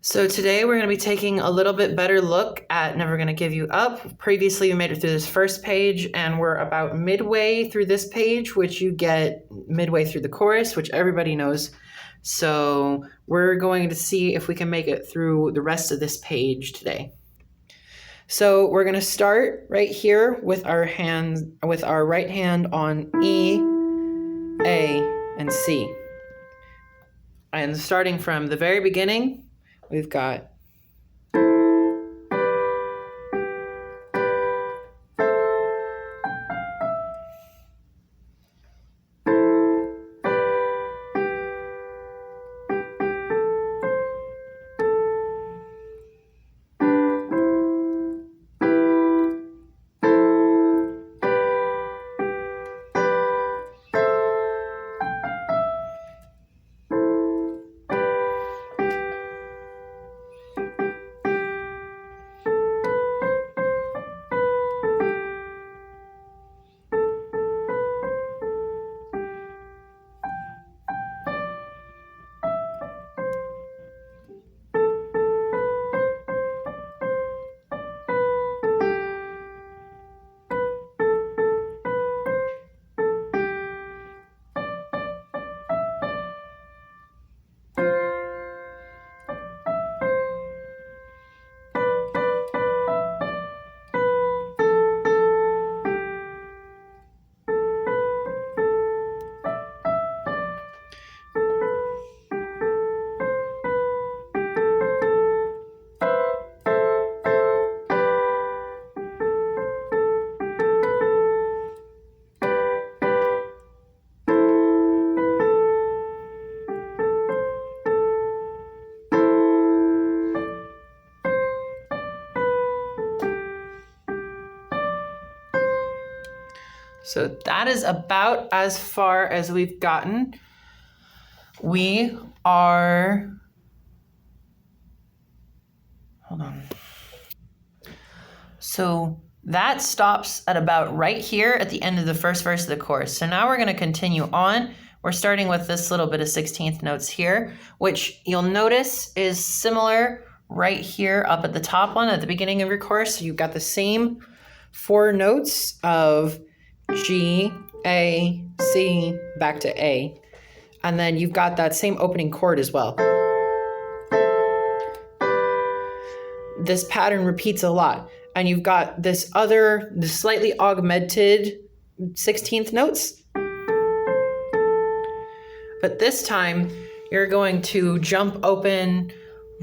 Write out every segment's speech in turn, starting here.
So today we're going to be taking a little bit better look at Never Gonna Give You Up. Previously, we made it through this first page, and we're about midway through this page, which you get midway through the chorus, which everybody knows. So we're going to see if we can make it through the rest of this page today. So we're going to start right here with our right hand on E, A, and C. And starting from the very beginning, we've got So that is about as far as we've gotten. We are, hold on. So that stops at about right here at the end of the first verse of the chorus. So now we're going to continue on. We're starting with this little bit of 16th notes here, which you'll notice is similar right here up at the top one at the beginning of your chorus. So you've got the same 4 notes of G, A, C, back to A. And then you've got that same opening chord as well. This pattern repeats a lot. And you've got the slightly augmented 16th notes. But this time, you're going to jump open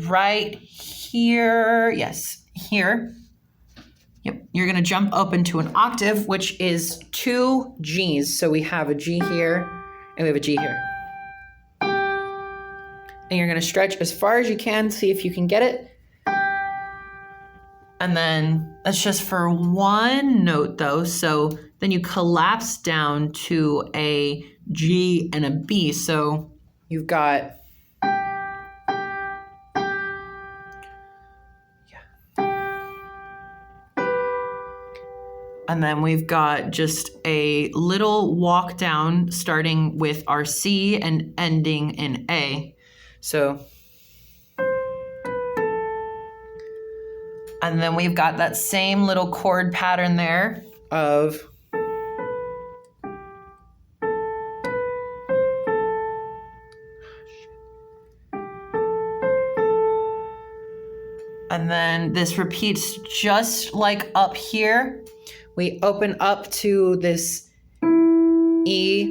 right here. Yes, here. Yep, you're going to jump open to an octave, which is 2 Gs. So we have a G here, and we have a G here. And you're going to stretch as far as you can, see if you can get it. And then that's just for one note, though. So then you collapse down to a G and a B. So you've got... And then we've got just a little walk down starting with our C and ending in A. So, and then we've got that same little chord pattern there of and then this repeats just like up here. We open up to this E,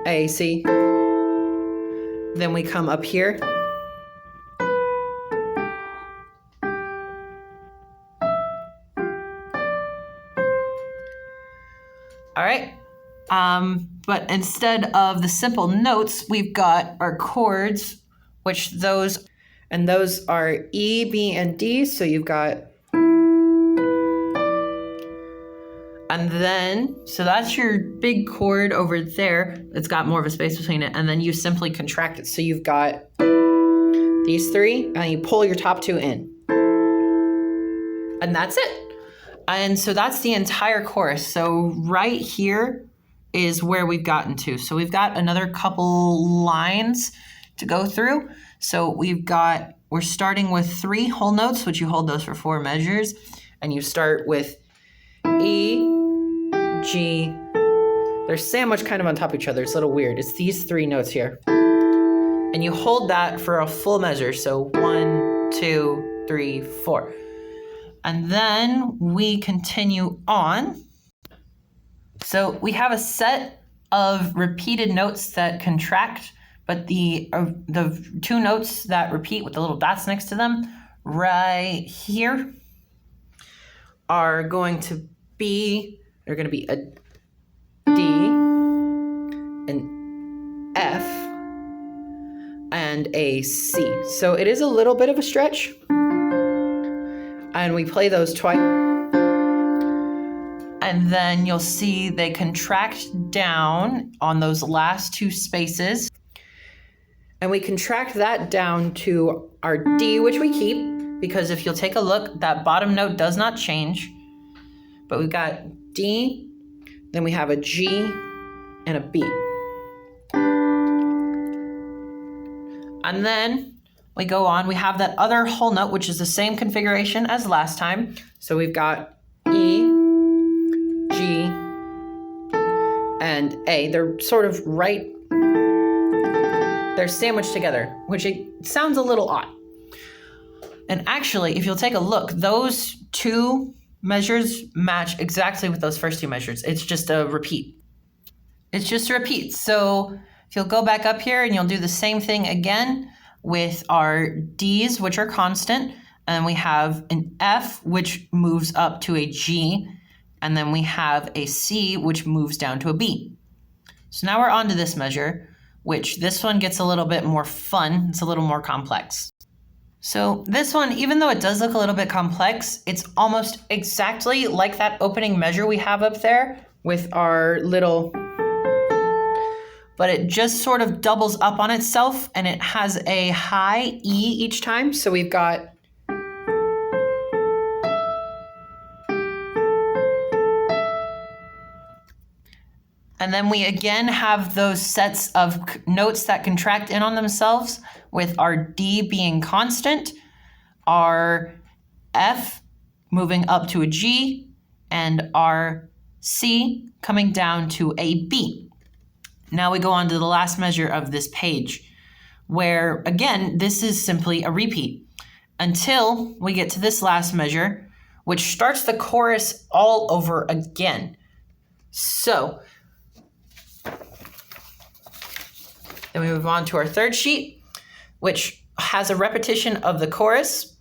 A, C. Then we come up here. All right. But instead of the simple notes, we've got our chords, which those are E, B, and D. So you've got... And then, so that's your big chord over there. It's got more of a space between it. And then you simply contract it. So you've got these 3, and you pull your top 2 in. And that's it. And so that's the entire chorus. So right here is where we've gotten to. So we've got another couple lines to go through. So we've got we're starting with 3 whole notes, which you hold those for 4 measures. And you start with E, G. They're sandwiched kind of on top of each other. It's a little weird. It's these 3 notes here. And you hold that for a full measure. So 1, 2, 3, 4. And then we continue on. So we have a set of repeated notes that contract, but the 2 notes that repeat with the little dots next to them right here are going to be, they're going to be a D, an F, and a C. So it is a little bit of a stretch. And we play those twice. And then you'll see they contract down on those last 2 spaces. And we contract that down to our D, which we keep, because if you'll take a look, that bottom note does not change. But we've got D, then we have a G, and a B. And then we go on, we have that other whole note, which is the same configuration as last time. So we've got E, G, and A. They're sort of they're sandwiched together, which it sounds a little odd. And actually, if you'll take a look, those 2 measures match exactly with those first 2 measures. It's just a repeat. It's just a repeat. So if you'll go back up here and you'll do the same thing again with our Ds, which are constant, and we have an F, which moves up to a G, and then we have a C, which moves down to a B. So now we're on to this measure, which this one gets a little bit more fun. It's a little more complex. So this one, even though it does look a little bit complex, it's almost exactly like that opening measure we have up there with our little, but it just sort of doubles up on itself and it has a high E each time. So we've got and then we again have those sets of notes that contract in on themselves with our D being constant, our F moving up to a G, and our C coming down to a B. Now we go on to the last measure of this page, where again, this is simply a repeat until we get to this last measure, which starts the chorus all over again. So then we move on to our 3rd sheet, which has a repetition of the chorus.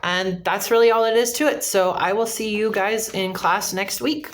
And that's really all it is to it. So I will see you guys in class next week.